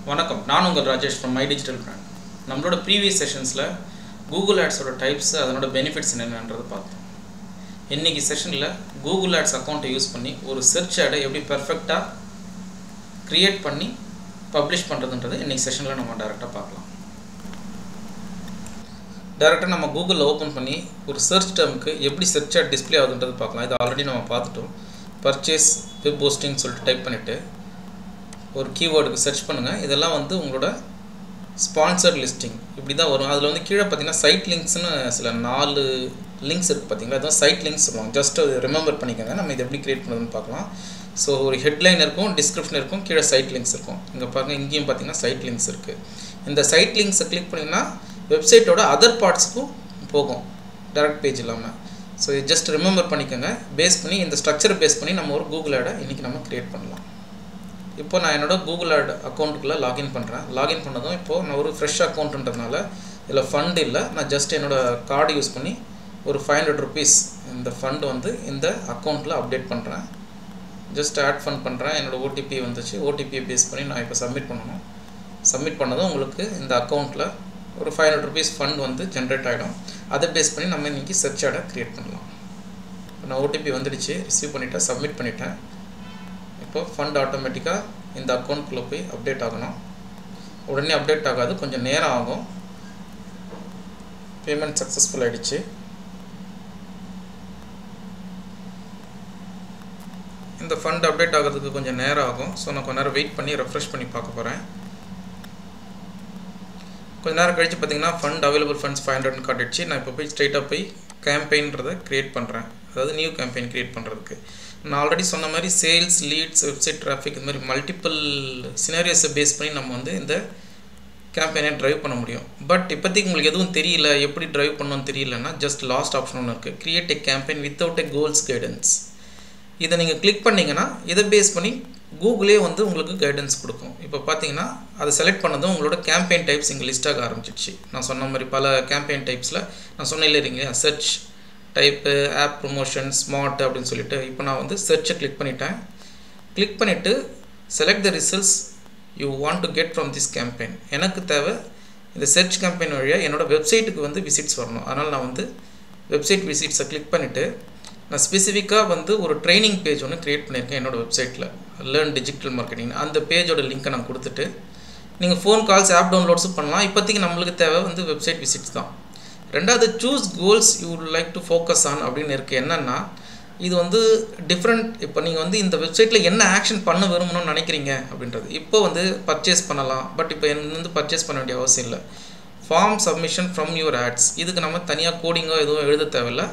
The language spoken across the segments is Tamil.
வணக்கம், நான் உங்கள் Rajesh from my digital brand. நம்மளோட ப்ரீவியஸ் செஷன்ஸில் கூகுள் ஆட்ஸோட டைப்ஸ், அதனோட பெனிஃபிட்ஸ் என்னென்னன்றது பார்த்தோம். இன்றைக்கி செஷனில் கூகுள் ஆட்ஸ் அக்கௌண்ட்டை யூஸ் பண்ணி ஒரு சர்ச் ஆடை எப்படி பெர்ஃபெக்டாக க்ரியேட் பண்ணி பப்ளிஷ் பண்ணுறதுன்றது இன்றைக்கி செஷனில் நம்ம டேரெக்டாக பார்க்கலாம். டேரெக்டாக நம்ம கூகுளில் ஓப்பன் பண்ணி ஒரு சர்ச் டேர்முக்கு எப்படி சர்ச் ஆட் டிஸ்பிளே ஆகுதுன்றது பார்க்கலாம். இது ஆல்ரெடி நம்ம பார்த்துட்டோம். பர்ச்சேஸ் வெப் ஹோஸ்டிங் சொல்லிட்டு டைப் பண்ணிவிட்டு ஒரு கீவேர்டுக்கு சர்ச் பண்ணுங்கள். இதெல்லாம் வந்து உங்களோட ஸ்பான்சர்ட் லிஸ்டிங் இப்படி தான் வரும். அதில் வந்து கீழே பார்த்தீங்கன்னா சைட் லிங்க்ஸ்னு சில 4 லிங்க்ஸ் இருக்குது பார்த்தீங்களா. அதுதான் சைட் லிங்க்ஸ் சொல்லுவாங்க. ஜஸ்ட் ரிமெம்பர் பண்ணிக்கோங்க. நம்ம இது எப்படி க்ரியேட் பண்ணுறதுன்னு பார்க்கலாம். ஸோ ஒரு ஹெட்லைன் இருக்கும், டிஸ்கிரிப்ஷன் இருக்கும், கீழே சைட் லிங்க்ஸ் இருக்கும். இங்கே பாருங்கள், இங்கேயும் பார்த்தீங்கன்னா சைட் லிங்க்ஸ் இருக்குது. இந்த சைட் லிங்க்ஸை கிளிக் பண்ணிங்கன்னா வெப்சைட்டோட அதர் பார்ட்ஸுக்கும் போகும், டேரக்ட் பேஜ் இல்லாமல். ஸோ இது ஜஸ்ட் ரிமெம்பர் பண்ணிக்கோங்க. பேஸ் பண்ணி இந்த ஸ்ட்ரக்சரை பேஸ் பண்ணி நம்ம ஒரு கூகுள் ஆடை இன்றைக்கி நம்ம க்ரியேட் பண்ணலாம். இப்போ நான் என்னோட கூகுள் ஆட் அக்கௌண்ட்டுக்குள்ளே லாகின் பண்ணுறேன். லாகின் பண்ணதும் இப்போது நான் ஒரு ஃப்ரெஷ் அக்கௌண்ட்டுன்றதுனால இதில் ஃபண்ட் இல்லை. நான் ஜஸ்ட் என்னோடய கார்டு யூஸ் பண்ணி ஒரு 500 rupees இந்த ஃபண்ட் வந்து இந்த அக்கௌண்ட்டில் அப்டேட் பண்ணுறேன். ஜஸ்ட் ஆட் ஃபண்ட் பண்ணுறேன். என்னோடய ஓடிபி வந்துச்சு. ஓடிபியை பேஸ் பண்ணி நான் இப்போ சப்மிட் பண்ணணும். சப்மிட் பண்ணதும் உங்களுக்கு இந்த அக்கௌண்ட்டில் ஒரு 500 rupees ஃபண்ட் வந்து ஜென்ரேட் ஆகிடும். அதை பேஸ் பண்ணி நம்ம இன்றைக்கி சர்ச் ஆடை க்ரியேட் பண்ணலாம். நான் ஓடிபி வந்துடுச்சு, ரிசீவ் பண்ணிவிட்டேன், சப்மிட் பண்ணிவிட்டேன். இப்போ ஃபண்ட் ஆட்டோமேட்டிக்காக இந்த அக்கௌண்ட்குள்ளே போய் அப்டேட் ஆகணும். உடனே அப்டேட் ஆகாது, கொஞ்சம் நேரம் ஆகும். பேமெண்ட் சக்ஸஸ்ஃபுல் ஆகிடுச்சு. இந்த ஃபண்ட் அப்டேட் ஆகிறதுக்கு கொஞ்சம் நேரம் ஆகும். ஸோ நான் கொஞ்ச நேரம் வெயிட் பண்ணி ரெஃப்ரெஷ் பண்ணி பார்க்க போகிறேன். கொஞ்ச நேரம் கழித்து பார்த்தீங்கன்னா ஃபண்ட் அவைலபிள் ஃபண்ட்ஸ் 500 காட்டிடுச்சு. நான் இப்போ போய் ஸ்ட்ரெயிட்டாக போய் கேம்பெயின்றதை க்ரியேட் பண்ணுறேன். அதாவது நியூ கேம்பெயின் க்ரியேட் பண்ணுறதுக்கு நான் ஆல்ரெடி சொன்ன மாதிரி சேல்ஸ், லீட்ஸ், வெப்சைட் டிராஃபிக், இந்த மாதிரி மல்டிபிள் சினாரியோஸை பேஸ் பண்ணி நம்ம வந்து இந்த கேம்பெயினை ட்ரைவ் பண்ண முடியும். பட் இப்போதைக்கு உங்களுக்கு எதுவும் தெரியல, எப்படி ட்ரைவ் பண்ணணும்னு தெரியலன்னா ஜஸ்ட் லாஸ்ட் ஆப்ஷன் ஒன்று இருக்குது, கிரியேட் எ கேம்பெயின் வித்தவுட் எ கோல்ஸ் கைடன்ஸ். இதை நீங்கள் கிளிக் பண்ணிங்கன்னா இதை பேஸ் பண்ணி கூகுளே வந்து உங்களுக்கு கைடன்ஸ் கொடுக்கும். இப்போ பார்த்தீங்கன்னா அதை செலக்ட் பண்ணதும் உங்களோட கேம்பெயின் டைப்ஸ் இங்கே லிஸ்ட் ஆக ஆரம்பிச்சிடுச்சு. நான் சொன்ன மாதிரி பல கேம்பெயின் டைப்ஸில் நான் சொன்னேன் இல்லைங்களா, search type, app promotion, smart அப்படின்னு சொல்லிட்டு. இப்போ நான் வந்து சர்ச்சை கிளிக் பண்ணிட்டேன். கிளிக் பண்ணிவிட்டு select the results you want to get from this campaign. எனக்கு தேவை இந்த சர்ச் கேம்பெயின் வழியாக என்னோடய வெப்சைட்டுக்கு வந்து விசிட்ஸ் வரணும். அதனால் நான் வந்து வெப்சைட் விசிட்ஸை கிளிக் பண்ணிவிட்டு நான் ஸ்பெசிஃபிக்காக வந்து ஒரு ட்ரைனிங் பேஜ் ஒன்று க்ரியேட் பண்ணியிருக்கேன் என்னோடய வெப்சைட்டில், லேர்ன் டிஜிட்டல் மார்க்கெட்டிங். அந்த பேஜோட லிங்க்கை நான் கொடுத்துட்டு நீங்கள் ஃபோன் கால்ஸ், ஆப் டவுன்லோட்ஸும் பண்ணலாம். இப்போதைக்கு நம்மளுக்கு தேவை வந்து வெப்சைட் விசிட்ஸ் தான். ரெண்டாவது, choose goals you would like to focus on அப்படின்னு இருக்குது. என்னென்னா இது வந்து டிஃப்ரெண்ட். இப்போ நீங்கள் வந்து இந்த வெப்சைட்டில் என்ன ஆக்ஷன் பண்ண விரும்பணும்னு நினைக்கிறீங்க அப்படின்றது. இப்போ வந்து பர்ச்சேஸ் பண்ணலாம், பட் இப்போ என்ன வந்து பர்ச்சேஸ் பண்ண வேண்டிய அவசியம் இல்லை. Form submission from your ads, இதுக்கு நம்ம தனியாக கோடிங்கோ எதுவும் எழுத தேவையில்லை.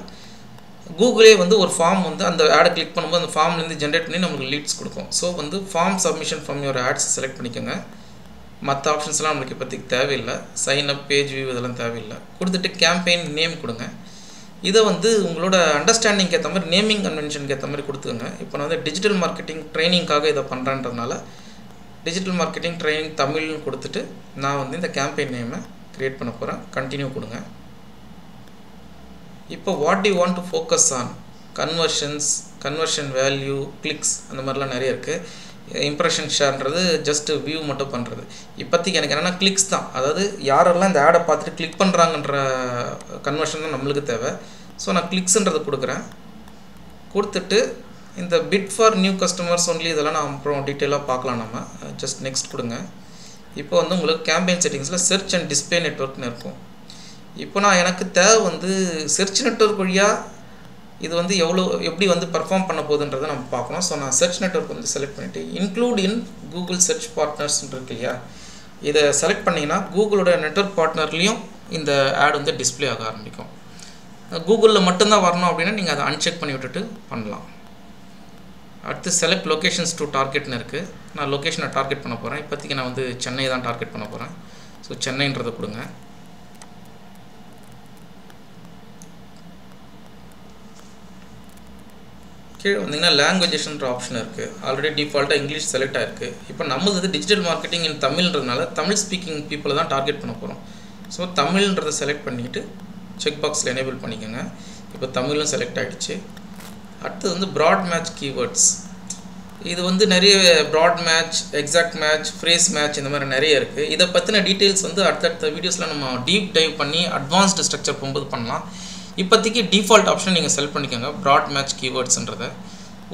கூகுளே வந்து ஒரு ஃபார்ம் வந்து அந்த ஆடை கிளிக் பண்ணும்போது அந்த ஃபார்ம்லேருந்து ஜென்ரேட் பண்ணி நமக்கு லீட்ஸ் கொடுக்கும். ஸோ வந்து form submission from your ads select பண்ணிக்கோங்க. மற்ற ஆப்ஷன்ஸ்லாம் நம்மளுக்கு இப்போதைக்கு தேவையில்லை. சைன் அப், பேஜ் வியூ இதெல்லாம் தேவையில்லை. கொடுத்துட்டு கேம்பெயின் நேம் கொடுங்க. இதை வந்து உங்களோட அண்டர்ஸ்டாண்டிங்க்கு ஏற்ற மாதிரி, நேமிங் கன்வென்ஷனுக்கு ஏற்ற மாதிரி கொடுத்துக்கோங்க. இப்போ நான் வந்து டிஜிட்டல் மார்க்கெட்டிங் ட்ரைனிங்காக இதை பண்ணுறேன்றதுனால டிஜிட்டல் மார்க்கெட்டிங் ட்ரைனிங் தமிழ்னு கொடுத்துட்டு நான் வந்து இந்த கேம்பெயின் நேமை க்ரியேட் பண்ண போகிறேன். கண்டினியூ கொடுங்க. இப்போ what you want to focus on, conversions, conversion value, clicks, அந்த மாதிரிலாம் நிறைய இருக்குது. இம்ப்ரெஷன் ஷேர்ன்றது ஜஸ்ட் வியூ மட்டும் பண்ணுறது. இப்போதைக்கு எனக்கு என்னென்னா கிளிக்ஸ் தான். அதாவது யாரெல்லாம் இந்த ஆடை பார்த்துட்டு கிளிக் பண்ணுறாங்கன்ற கன்வர்ஷன் தான் நம்மளுக்கு தேவை. ஸோ நான் கிளிக்ஸுன்றது கொடுக்குறேன். கொடுத்துட்டு இந்த bit for new customers only இதெல்லாம் நான் அப்புறம் டீட்டெயிலாக பார்க்கலாம். நம்ம ஜஸ்ட் நெக்ஸ்ட் கொடுங்க. இப்போ வந்து உங்களுக்கு கேம்பெயின் செட்டிங்ஸில் சர்ச் அண்ட் டிஸ்பிளே நெட்வொர்க்னு இருக்கும். இப்போ நான் எனக்கு தேவை வந்து சர்ச் நெட்வொர்க் வழியாக இது வந்து எப்படி வந்து பர்ஃபார்ம் பண்ண போகுதுன்றதை நம்ம பார்க்கணும். ஸோ நான் சர்ச் நெட்வொர்க் வந்து செலக்ட் பண்ணிவிட்டு இன்க்ளூட் இன் கூகுள் சர்ச் பார்ட்னர்ஸ்ன்னு இருக்கு இல்லையா, இதை செலக்ட் பண்ணிங்கன்னா கூகுளோட நெட்வொர்க் பார்ட்னர்லேயும் இந்த ஆட் வந்து டிஸ்பிளே ஆக ஆரம்பிக்கும். கூகுளில் மட்டும்தான் வரணும் அப்படின்னா நீங்கள் அதை அன்செக் பண்ணி விட்டுட்டு பண்ணலாம். அடுத்து செலக்ட் லொக்கேஷன்ஸ் டு டார்கெட்னு இருக்குது. நான் லொக்கேஷனை டார்கெட் பண்ண போகிறேன். இப்போதைக்கு நான் வந்து சென்னை தான் டார்கெட் பண்ண போகிறேன். ஸோ சென்னைன்றதை கொடுங்க. கீழே வந்தீங்கன்னா லாங்குவேஜஸ்ன்ற ஆப்ஷன் இருக்குது. ஆல்ரெடி டிஃபால்ட்டாக இங்கிலீஷ் செலக்ட் ஆகிருக்கு. இப்போ நம்மளுக்கு வந்து டிஜிட்டல் மார்க்கெட்டிங் இன் தமிழ்ன்றதுனால தமிழ் ஸ்பீக்கிங் பீப்புளை தான் டார்கெட் பண்ண போகிறோம். ஸோ தமிழ்ன்றதை செலக்ட் பண்ணிவிட்டு செக் பாக்ஸில் எனேபிள் பண்ணிக்கோங்க. இப்போ தமிழும் செலக்ட் ஆகிடுச்சு. அடுத்தது வந்து ப்ராட் மேட்ச் கீவேர்ட்ஸ். இது வந்து நிறைய broad match, exact match, phrase match இந்த மாதிரி நிறைய இருக்குது. இதை பற்றின டீட்டெயில்ஸ் வந்து அடுத்தடுத்த வீடியோஸில் நம்ம டீப் டைவ் பண்ணி அட்வான்ஸ்டு ஸ்ட்ரக்சர் போகும்போது பண்ணலாம். இப்போதைக்கு டிஃபால்ட் ஆப்ஷன் நீங்கள் செலக்ட் பண்ணிக்கோங்க, ப்ராட் மேட்ச் கீவேர்ட்ஸ்ன்றதை.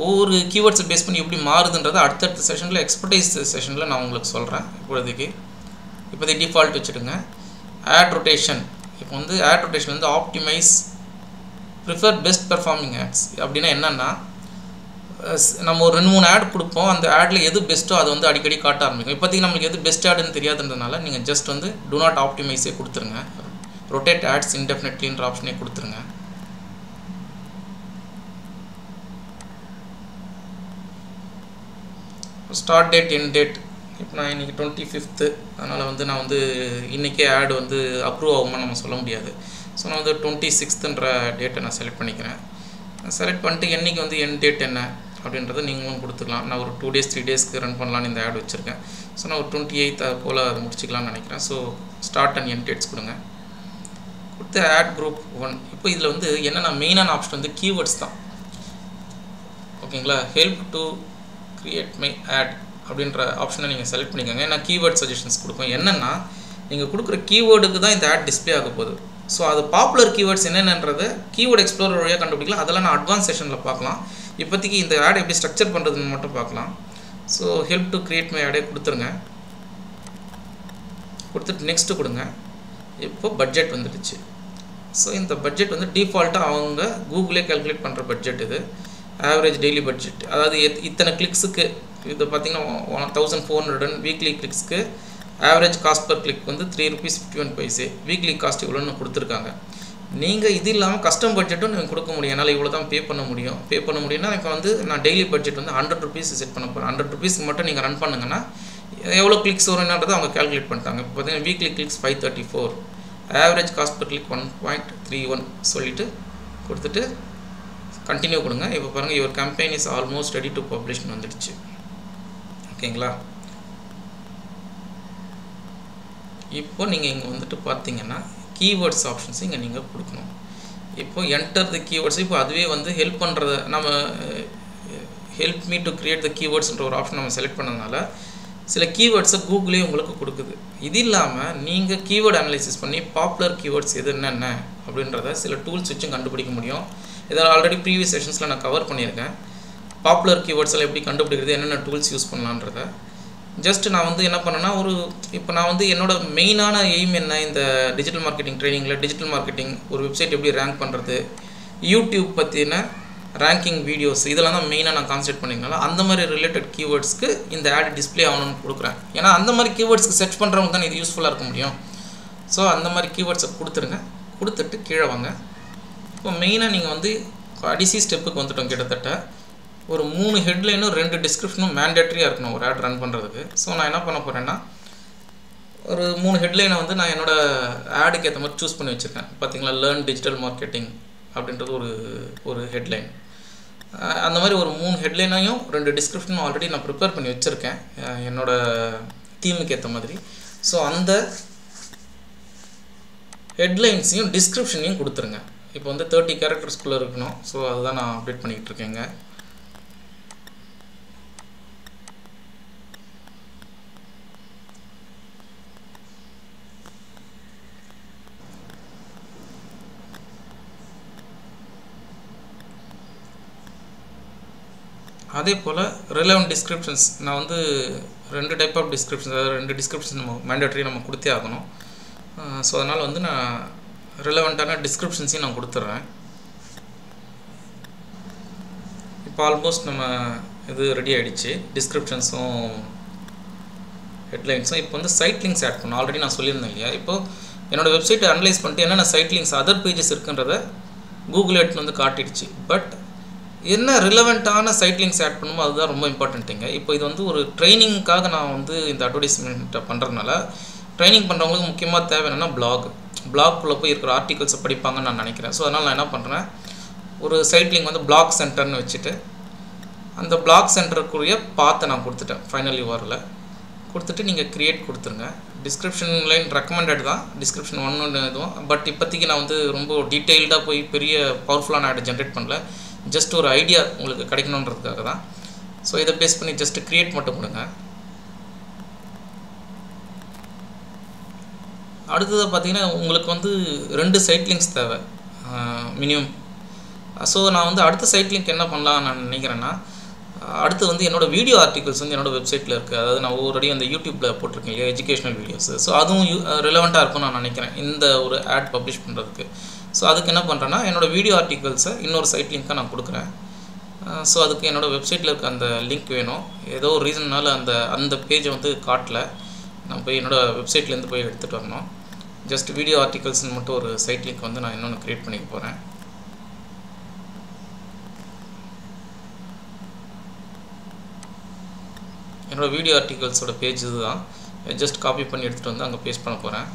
ஒவ்வொரு கீவேர்ட்ஸை பேஸ் பண்ணி எப்படி மாறுதுன்றதை அடுத்தடுத்த செஷனில், எக்ஸ்பர்டைஸ் செஷனில் நான் உங்களுக்கு சொல்கிறேன். இப்போதைக்கு டிஃபால்ட் வச்சுடுங்க. ஆட் ரொட்டேஷன், இப்போ வந்து ஆட் ரொட்டேஷன் வந்து optimise prefer best performing ads. அப்படின்னா என்னென்னா, நம்ம ஒரு 2-3 ஆட் கொடுப்போம், அந்த ஆடில் எது பெஸ்ட்டோ அது வந்து அடிக்கடி காட்ட ஆரம்பிக்கும். இப்போதைக்கு நம்மளுக்கு எது பெஸ்ட் ஆடுன்னு தெரியாதுன்றதுனால நீங்கள் ஜஸ்ட் வந்து டூ நாட் ஆப்டிமைஸே கொடுத்துருங்க. ரொட்டேட் ஆட்ஸ் இன்டெஃபினெட்லின்ற ஆப்ஷனே கொடுத்துருங்க. Start date, end date. இப்போ நான் இன்றைக்கி 25th, அதனால் வந்து நான் வந்து இன்றைக்கே ஆடு வந்து அப்ரூவ் ஆகுமான்னு நம்ம சொல்ல முடியாது. ஸோ நான் வந்து 26th டேட்டை நான் செலக்ட் பண்ணிக்கிறேன். செலக்ட் பண்ணிட்டு என்றைக்கு வந்து எண்ட் டேட் என்ன அப்படின்றத நீங்களும் கொடுத்துக்கலாம். நான் ஒரு 2 days 3 daysக்கு ரன் பண்ணலான்னு இந்த ஆட் வச்சுருக்கேன். ஸோ நான் ஒரு 28th போல் அதை முடிச்சிக்கலாம்னு நினைக்கிறேன். So start and end dates கொடுங்க. கொடுத்து ஆட் குரூப் 1. இப்போ இதில் வந்து என்னென்னா மெயினான ஆப்ஷன் வந்து கீவேர்ட்ஸ் தான். ஓகேங்களா? Help to create my ad அப்படின்ற ஆப்ஷனை நீங்கள் செலக்ட் பண்ணிக்கோங்க. நான் கீவேர்ட் சஜஷன்ஸ் கொடுப்பேன். என்னென்னா, நீங்கள் கொடுக்குற கீவேர்டுக்கு தான் இந்த ஆட் டிஸ்பிளே ஆக போகுது. ஸோ அது பாப்புலர் கீவேர்ட்ஸ் என்னென்னன்றதை கீவேர்ட் எக்ஸ்ப்ளோரர் வழியாக கண்டுபிடிக்கலாம். அதெல்லாம் நான் அட்வான்ஸ் செஷனில் பார்க்கலாம். இப்போதைக்கு இந்த ஆட் எப்படி ஸ்ட்ரக்சர் பண்ணுறதுன்னு மட்டும் பார்க்கலாம். So help to create my ஆடே கொடுத்துருங்க. கொடுத்துட்டு நெக்ஸ்ட்டு கொடுங்க. இப்போ பட்ஜெட் வந்துடுச்சு. ஸோ இந்த பட்ஜெட் வந்து டிஃபால்ட்டாக அவங்க கூகுளே கால்குலேட் பண்ணுற பட்ஜெட் இது. ஆவரேஜ் டெய்லி பட்ஜெட், அதாவது இத்தனை கிளிக்ஸுக்கு இது பார்த்திங்கன்னா 1400 வீக்லி கிளிக்ஸ்க்கு ஆவரேஜ் காஸ்ட் பர் கிளிக் வந்து ₹3.51. வீக்லி காஸ்ட் இவ்வளோன்னு கொடுத்துருக்காங்க. நீங்கள் இது இல்லாமல் கஸ்டம் பட்ஜெட்டும் நீங்கள் கொடுக்க முடியும். என்னால் இவ்வளோ தான் பே பண்ண முடியும்னா இப்போ வந்து நான் டெய்லி பட்ஜெட் வந்து ₹100 செட் பண்ண போகிறேன். ₹100 மட்டும் நீங்கள் ரன் பண்ணுங்கன்னா எவ்வளோ கிளிக்ஸ் வரும்ன்றதை அவங்க கால்குலேட் பண்ணிட்டாங்க. இப்போ பார்த்தீங்கன்னா weekly clicks 534, average cost per click 1.31 சொல்லிவிட்டு கொடுத்துட்டு கண்டினியூ கொடுங்க. இப்போ பாருங்கள், your company is almost ready to பப்ளிஷ்னு வந்துடுச்சு. ஓகேங்களா? இப்போ நீங்கள் இங்கே வந்துட்டு பார்த்தீங்கன்னா கீவேர்ட்ஸ் ஆப்ஷன்ஸ் இங்கே நீங்கள் கொடுக்கணும். இப்போ என்டர் த கீவேர்ட்ஸ், இப்போ அதுவே வந்து ஹெல்ப் பண்ணுறத நம்ம help me to create the கீவேர்ட்ஸ்ன்ற ஒரு ஆப்ஷன் நம்ம செலக்ட் பண்ணதுனால சில கீவேர்ட்ஸை கூகுளே உங்களுக்கு கொடுக்குது. இது இல்லாமல் நீங்கள் கீவேர்டு அனலைசிஸ் பண்ணி பாப்புலர் கீவேர்ட்ஸ் எது என்னென்ன அப்படின்றத சில டூல்ஸ் வச்சும் கண்டுபிடிக்க முடியும். இதில் ஆல்ரெடி ப்ரீவியஸ் செஷன்ஸில் நான் கவர் பண்ணியிருக்கேன். பாப்புலர் கீவேர்ட்ஸ் எல்லாம் எப்படி கண்டுபிடிக்கிறது, என்னென்ன டூல்ஸ் யூஸ் பண்ணலான்றத. ஜஸ்ட் நான் வந்து என்ன பண்ணேன்னா, இப்போ நான் வந்து என்னோடய மெயினான எய்ம் என்ன, இந்த டிஜிட்டல் மார்க்கெட்டிங் ட்ரைனிங்கில் டிஜிட்டல் மார்க்கெட்டிங் ஒரு வெப்சைட் எப்படி ரேங்க் பண்ணுறது, யூடியூப் பற்றின ரேங்கிங் வீடியோஸ், இதெல்லாம் தான் மெயினாக நான் கான்சென்ட்ரேட் பண்ணிங்கனால அந்த மாதிரி ரிலேட்டட் கீவேர்ட்ஸ்க்கு இந்த ஆட் டிஸ்பிளே ஆகணும்னு கொடுக்குறேன். ஏன்னா அந்த மாதிரி கீவேர்ட்ஸ்க்கு செர்ச் பண்ணுறவங்க தான் இது யூஸ்ஃபுல்லாக இருக்க முடியும். ஸோ அந்த மாதிரி கீவேர்ட்ஸை கொடுத்துருங்க. கொடுத்துட்டு கீழே வாங்க. இப்போ மெயினாக நீங்கள் வந்து கடைசி ஸ்டெப்புக்கு வந்துட்டோம். கிட்டத்தட்ட ஒரு 3 ஹெட்லைனும் 2 டிஸ்கிரிப்ஷனும் மேண்டேட்ரியாக இருக்கணும் ஒரு ஆட் ரன் பண்ணுறதுக்கு. ஸோ நான் என்ன பண்ண போகிறேன்னா, ஒரு 3 ஹெட்லைனை வந்து நான் என்னோடய ஆடுக்கு ஏற்ற மாதிரி சூஸ் பண்ணி வச்சுருக்கேன். பார்த்தீங்களா, லேர்ன் டிஜிட்டல் மார்க்கெட்டிங் அப்படின்றது ஒரு ஹெட்லைன். அந்த மாதிரி ஒரு 3 ஹெட்லைனையும் 2 டிஸ்கிரிப்ஷனும் ஆல்ரெடி நான் ப்ரிப்பேர் பண்ணி வச்சுருக்கேன் என்னோடய தீமுக்கு ஏற்ற மாதிரி. ஸோ அந்த ஹெட்லைன்ஸையும் டிஸ்கிரிப்ஷனையும் கொடுத்துருங்க. இப்போ வந்து 30 கேரக்டர்ஸ்குள்ளே இருக்கணும். ஸோ அதுதான் நான் அப்டேட் பண்ணிக்கிட்டு இருக்கேங்க. அதே போல் ரிலவெண்ட் டிஸ்கிரிப்ஷன்ஸ் நான் வந்து 2 டைப் ஆஃப் டிஸ்கிரிப்ஷன்ஸ், அதாவது 2 டிஸ்கிரிப்ஷன் நம்ம மேண்டேட்ரி நம்ம கொடுத்தே ஆகணும். ஸோ அதனால் வந்து நான் ரிலவெண்ட்டான டிஸ்கிரிப்ஷன்ஸையும் நான் கொடுத்துட்றேன். இப்போ ஆல்மோஸ்ட் நம்ம இது ரெடி ஆகிடுச்சு, டிஸ்கிரிப்ஷன்ஸும் ஹெட்லைன்ஸும். இப்போ வந்து சைட் லிங்க்ஸ் ஆட் பண்ணணும். ஆல்ரெடி நான் சொல்லியிருந்தேன் இல்லையா, இப்போது என்னோடய வெப்சைட்டை அனலைஸ் பண்ணிட்டு என்னென்ன சைட் லிங்க்ஸ் அதர் பேஜஸ் இருக்குன்றதை கூகுள் எடுத்து வந்து காட்டிடுச்சு. பட் என்ன ரிலவெண்ட்டான சைட் லிங்க்ஸ் ஆட் பண்ணுமோ அதுதான் ரொம்ப இம்பார்ட்டண்ட்டுங்க. இப்போ இது வந்து ஒரு ட்ரைனிங்காக நான் வந்து இந்த அட்வர்டைஸ்மெண்ட்டை பண்ணுறதுனால, ட்ரைனிங் பண்ணுறவங்களுக்கு முக்கியமாக தேவை என்னென்னா பிளாக்குள்ளே போய் இருக்கிற ஆர்டிகல்ஸை படிப்பாங்கன்னு நான் நினைக்கிறேன். ஸோ அதனால் நான் என்ன பண்ணுறேன், ஒரு சைட் லிங்க் வந்து பிளாக் சென்டர்னு வச்சுட்டு அந்த பிளாக் சென்டருக்குரிய பாத்தை நான் கொடுத்துட்டேன். ஃபைனல் யூஆர்எல் கொடுத்துட்டு நீங்கள் க்ரியேட் கொடுத்துருங்க. டிஸ்கிரிப்ஷன் லைன் ரெக்கமெண்டட் தான், டிஸ்கிரிப்ஷன் 1 இதுவும். பட் இப்போதைக்கு நான் வந்து ரொம்ப டீட்டெயில்டாக போய் பெரிய பவர்ஃபுல்லான ஆட் ஜென்ரேட் பண்ணல. ஜஸ்ட் ஒரு ஐடியா உங்களுக்கு கிடைக்கணுன்றதுக்காக தான். ஸோ இதை பேஸ் பண்ணி ஜஸ்ட் க்ரியேட் மட்டும் கொடுங்க. அடுத்தது பார்த்தீங்கன்னா உங்களுக்கு வந்து 2 சைட் லிங்க்ஸ் தேவை மினிமம். ஸோ நான் வந்து அடுத்த சைட் லிங்க் என்ன பண்ணலாம் நான் நினைக்கிறேன்னா, அடுத்து வந்து என்னோடய வீடியோ ஆர்டிகல்ஸ் வந்து என்னோடய வெப்சைட்டில் இருக்குது. அதாவது நான் ஒவ்வொரு அந்த யூடியூப்பில் போட்டிருக்கேன் இல்லையா எஜுகேஷனல் வீடியோஸ். ஸோ அதுவும் ரிலவெண்ட்டாக இருக்கும்னு நான் நினைக்கிறேன் இந்த ஒரு ஆட் பப்ளிஷ் பண்ணுறதுக்கு. ஸோ அதுக்கு என்ன பண்ணுறேன்னா, என்னோடய வீடியோ ஆர்டிகல்ஸை இன்னொரு சைட் லிங்க்காக நான் கொடுக்குறேன். ஸோ அதுக்கு என்னோடய வெப்சைட்டில் இருக்க அந்த லிங்க் வேணும். ஏதோ ஒரு ரீசன்னால் அந்த பேஜை வந்து காட்டல. நான் போய் என்னோடய வெப்சைட்லேருந்து போய் எடுத்துகிட்டு வரணும். ஜஸ்ட் வீடியோ ஆர்டிகல்ஸ்னு மட்டும் ஒரு சைட் லிங்க் வந்து நான் இன்னொன்று க்ரியேட் பண்ணிக்க போகிறேன். என்னோடய வீடியோ ஆர்டிகல்ஸோட பேஜ் இதுதான். ஜஸ்ட் காப்பி பண்ணி எடுத்துகிட்டு வந்து அங்கே பேஸ்ட் பண்ண போகிறேன்.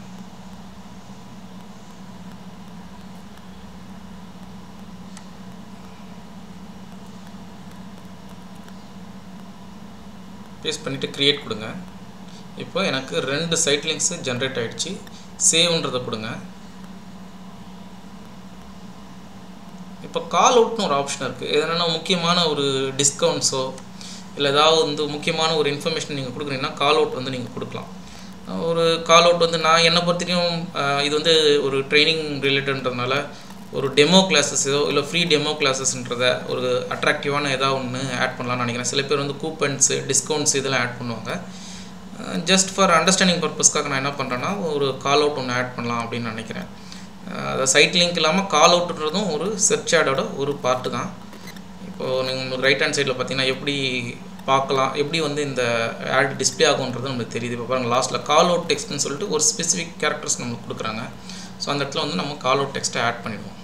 பேஸ்ட் பண்ணிவிட்டு க்ரியேட் கொடுங்க. இப்போ எனக்கு 2 சைட் லிங்க்ஸு ஜென்ரேட் ஆகிடுச்சு. சேவ்ன்றதை கொடுங்க. இப்போ கால் அவுட்னு ஒரு ஆப்ஷன் இருக்குது. எதுனா முக்கியமான ஒரு டிஸ்கவுண்ட்ஸோ இல்லை ஏதாவது வந்து முக்கியமான ஒரு இன்ஃபர்மேஷன் நீங்கள் கொடுக்குறீங்கன்னா கால் அவுட் வந்து நீங்கள் கொடுக்கலாம். ஒரு கால் அவுட் வந்து நான் என்னை பொறுத்தவரைக்கும் இது வந்து ஒரு ட்ரைனிங் ரிலேட்டட்ன்றதுனால ஒரு டெமோ கிளாஸஸோ இல்லை ஃப்ரீ டெமோ கிளாஸஸ்ன்றத ஒரு அட்ராக்டிவான ஏதாவது ஒன்று ஆட் பண்ணலாம்னு நினைக்கிறேன். சில பேர் வந்து கூப்பன்ஸு டிஸ்கவுண்ட்ஸ் இதெல்லாம் ஆட் பண்ணுவாங்க. ஜஸ்ட் ஃபார் அண்டர்ஸ்டாண்டிங் பர்பஸ்க்காக நான் என்ன பண்ணுறேன்னா ஒரு கால் அவுட் ஒன்று ஆட் பண்ணலாம் அப்படின்னு நினைக்கிறேன். அதாவது சைட் லிங்க் இல்லாமல் கால் அவுட்ன்றதும் ஒரு சர்ச் ஆடோட ஒரு பார்ட்டு தான். இப்போது நீங்கள் உங்களுக்கு ரைட் ஹேண்ட் சைடில் பார்த்தீங்கன்னா எப்படி பார்க்கலாம், எப்படி வந்து இந்த ஆட் டிஸ்பிளே ஆகுன்றது நம்மளுக்கு தெரியுது. இப்போ பாருங்கள் லாஸ்ட்டில் கால் அவுட் டெக்ஸ்ட்னு சொல்லிட்டு ஒரு ஸ்பெசிஃபிக் கேரக்டர்ஸ் நம்மளுக்கு கொடுக்குறாங்க. ஸோ அந்த இடத்துல வந்து நம்ம கால் அவுட் டெக்ஸ்ட்டை ஆட் பண்ணிடுவோம்.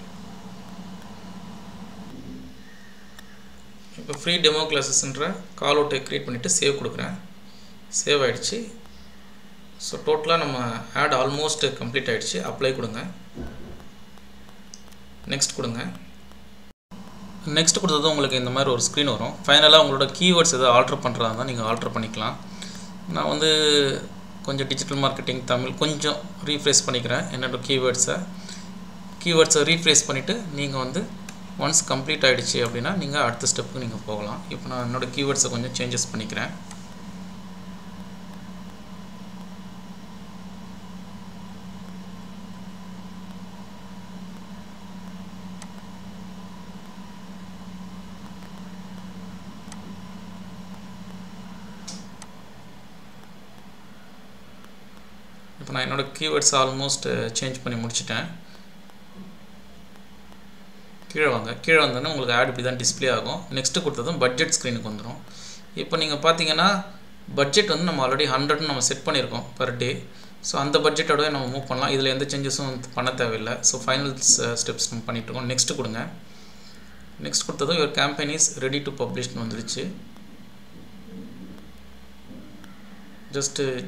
இப்போ ஃப்ரீ டெமோ கிளாஸஸ்ன்ற கால் அவுட்டை க்ரியேட் பண்ணிவிட்டு சேவ் கொடுக்குறேன். சேவ் ஆகிடுச்சு. ஸோ டோட்டலாக நம்ம ஆட் ஆல்மோஸ்ட் கம்ப்ளீட் ஆகிடுச்சு. அப்ளை கொடுங்க. நெக்ஸ்ட் கொடுங்க. நெக்ஸ்ட் கொடுத்தது உங்களுக்கு இந்த மாதிரி ஒரு ஸ்க்ரீன் வரும். ஃபைனலாக உங்களோட கீவேர்ட்ஸ் எதாவது ஆல்ட்ரு பண்ணுறதா இருந்தால் நீங்கள் ஆல்ட்ரு பண்ணிக்கலாம். நான் வந்து கொஞ்சம் டிஜிட்டல் மார்க்கெட்டிங் தமிழ் கொஞ்சம் ரீஃப்ரெஷ் பண்ணிக்கிறேன். என்னோடய கீவேர்ட்ஸை ரீஃப்ரெஷ் பண்ணிவிட்டு நீங்கள் வந்து ஒன்ஸ் கம்ப்ளீட் ஆகிடுச்சு அப்படின்னா நீங்கள் அடுத்த ஸ்டெப்புக்கு நீங்கள் போகலாம். இப்போ நான் என்னோடய கீவேர்ட்ஸை கொஞ்சம் சேஞ்சஸ் பண்ணிக்கிறேன். இப்போ நான் என்னோடய கீவேர்ட்ஸ் ஆல்மோஸ்ட் சேஞ்ச் பண்ணி முடிச்சிட்டேன். கீழே வந்தோன்னே உங்களுக்கு ஆட் இப்படி தான் டிஸ்பிளே ஆகும். நெக்ஸ்ட்டு கொடுத்ததும் பட்ஜெட் ஸ்க்ரீனுக்கு வந்துடும். இப்போ நீங்கள் பார்த்தீங்கன்னா பட்ஜெட் வந்து நம்ம ஆல்ரெடி 100ன்னு நம்ம செட் பண்ணியிருக்கோம் பர் டே. ஸோ அந்த பட்ஜெட்டோடய நம்ம மூவ் பண்ணலாம். இதில் எந்த சேஞ்சஸும் பண்ண தேவையில்லை. ஸோ ஃபைனல் ஸ்டெப்ஸ் நம்ம பண்ணிகிட்ருக்கோம். நெக்ஸ்ட்டு கொடுங்க. நெக்ஸ்ட் கொடுத்ததும் your campaign is ready to பப்ளிஷ்னு வந்துடுச்சு.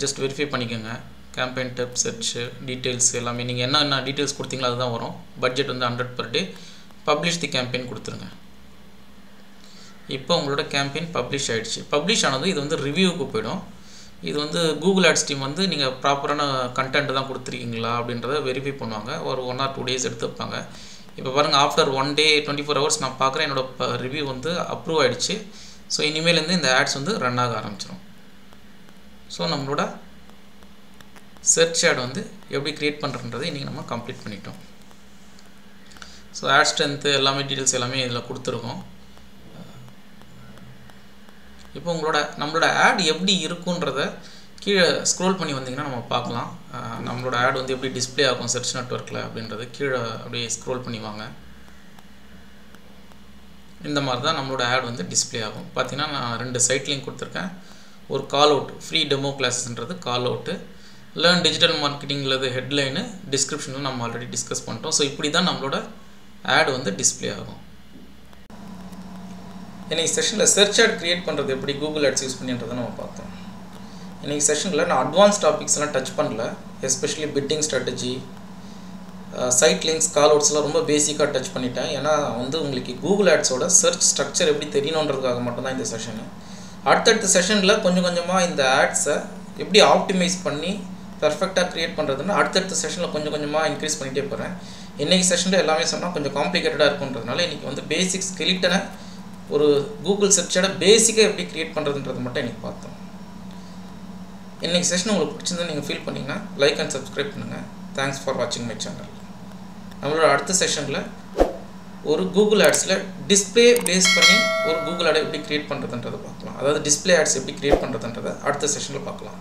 ஜஸ்ட் வெரிஃபை பண்ணிக்கோங்க. கேம்பெயின் டெப் சர்ச் டீட்டெயில்ஸ் எல்லாமே நீங்கள் என்ன டீட்டெயில்ஸ் கொடுத்தீங்களோ அதுதான் வரும். பட்ஜெட் வந்து 100 பர் டே. பப்ளிஷ் தி கேம்பெயின் கொடுத்துருங்க. இப்போ உங்களோட கேம்பெயின் பப்ளிஷ் ஆகிடுச்சு. பப்ளிஷ் ஆனது இது வந்து ரிவ்யூவுக்கு போயிடும். இது வந்து கூகுள் ஆட்ஸ் டீம் வந்து நீங்கள் ப்ராப்பரான கண்டென்ட் தான் கொடுத்துருக்கீங்களா அப்படின்றத வெரிஃபை பண்ணுவாங்க. ஒரு 1 or 2 days எடுத்து வைப்பாங்க. இப்போ பாருங்கள் ஆஃப்டர் 1 day 24 hours நான் பார்க்குறேன் என்னோடய ரிவ்யூ வந்து அப்ரூவ் ஆகிடுச்சு. ஸோ இனிமேலேருந்து இந்த ஆட்ஸ் வந்து ரன் ஆக ஆரம்பிச்சிடும். ஸோ நம்மளோட சர்ச் ஆட் வந்து எப்படி க்ரியேட் பண்ணுறன்றதை இன்றைக்கி நம்ம கம்ப்ளீட் பண்ணிட்டோம். ஸோ ஆட் ஸ்ட்ரென்த்து எல்லாமே டீட்டெயில்ஸ் எல்லாமே இதில் கொடுத்துருக்கோம். இப்போ நம்மளோட ஆட் எப்படி இருக்குன்றத கீழே ஸ்க்ரோல் பண்ணி வந்தீங்கன்னா நம்ம பார்க்கலாம். நம்மளோட ஆட் வந்து எப்படி டிஸ்பிளே ஆகும் சர்ச் நெட்வொர்க்கில் அப்படின்றது கீழே அப்படியே ஸ்க்ரோல் பண்ணி வாங்க. இந்த மாதிரி தான் நம்மளோட ஆட் வந்து டிஸ்பிளே ஆகும். பார்த்தீங்கன்னா நான் 2 சைட் லிங்க் கொடுத்துருக்கேன். ஒரு கால் அவுட் ஃப்ரீ டெமோ கிளாஸஸ்ன்றது கால் அவுட்டு, லேர்ன் டிஜிட்டல் மார்க்கெட்டிங்கிறது ஹெட்லைனு, டிஸ்கிரிப்ஷனில் நம்ம ஆல்ரெடி டிஸ்கஸ் பண்ணிட்டோம். ஸோ இப்படி தான் நம்மளோட ஆட் வந்து டிஸ்பிளே ஆகும். இன்றைக்கி செஷனில் சர்ச் ஆட் க்ரியேட் பண்ணுறது எப்படி கூகுள் ஆட்ஸ் யூஸ் பண்ணின்றதை நம்ம பார்த்தோம். இன்றைக்கி செஷனில் நான் அட்வான்ஸ் டாபிக்ஸ்லாம் டச் பண்ணல. Especially bidding strategy, site links, call அவுட்ஸ்லாம் ரொம்ப பேசிக்காக டச் பண்ணிட்டேன். ஏன்னா வந்து உங்களுக்கு கூகுள் ஆட்ஸோட சர்ச் ஸ்ட்ரக்சர் எப்படி தெரியணுன்றதுக்காக மட்டும்தான் இந்த செஷனு. அடுத்தடுத்த செஷனில் கொஞ்சம் கொஞ்சமாக இந்த ஆட்ஸை எப்படி ஆப்டிமைஸ் பண்ணி பர்ஃபெக்டாக க்ரியேட் பண்ணுறதுன்னா அடுத்தடுத்த செஷனில் கொஞ்சம் கொஞ்சமாக இன்க்ரீஸ் பண்ணிகிட்டே போகிறேன். இன்றைக்கி செஷனில் எல்லாமே சொன்னால் கொஞ்சம் காம்ப்ளிகேட்டடாக இருக்குன்றதுனால இன்றைக்கி வந்து பேசிக் ஸ்கெலிட்டனை ஒரு கூகுள் சர்ச்சோட பேசிக்காக எப்படி க்ரியேட் பண்ணுறதுன்றது மட்டும் இன்றைக்கி பார்த்தோம். இன்றைக்கி செஷன் உங்களுக்கு பிடிச்சிருந்தா நீங்கள் ஃபீல் பண்ணிங்கன்னா லைக் அண்ட் சப்ஸ்கிரைப் பண்ணுங்கள். தேங்க்ஸ் ஃபார் வாட்சிங் மை சேனல். நம்மளோட அடுத்த செஷனில் ஒரு கூகுள் ஆட்ஸில் டிஸ்பிளே பேஸ் பண்ணி ஒரு கூகுள் ஆடை எப்படி க்ரியேட் பண்ணுறதுன்றதை பார்க்கலாம். அதாவது டிஸ்பிளே ஆட்ஸ் எப்படி க்ரியேட் பண்ணுறதுன்றதை அடுத்த செஷனில் பார்க்கலாம்.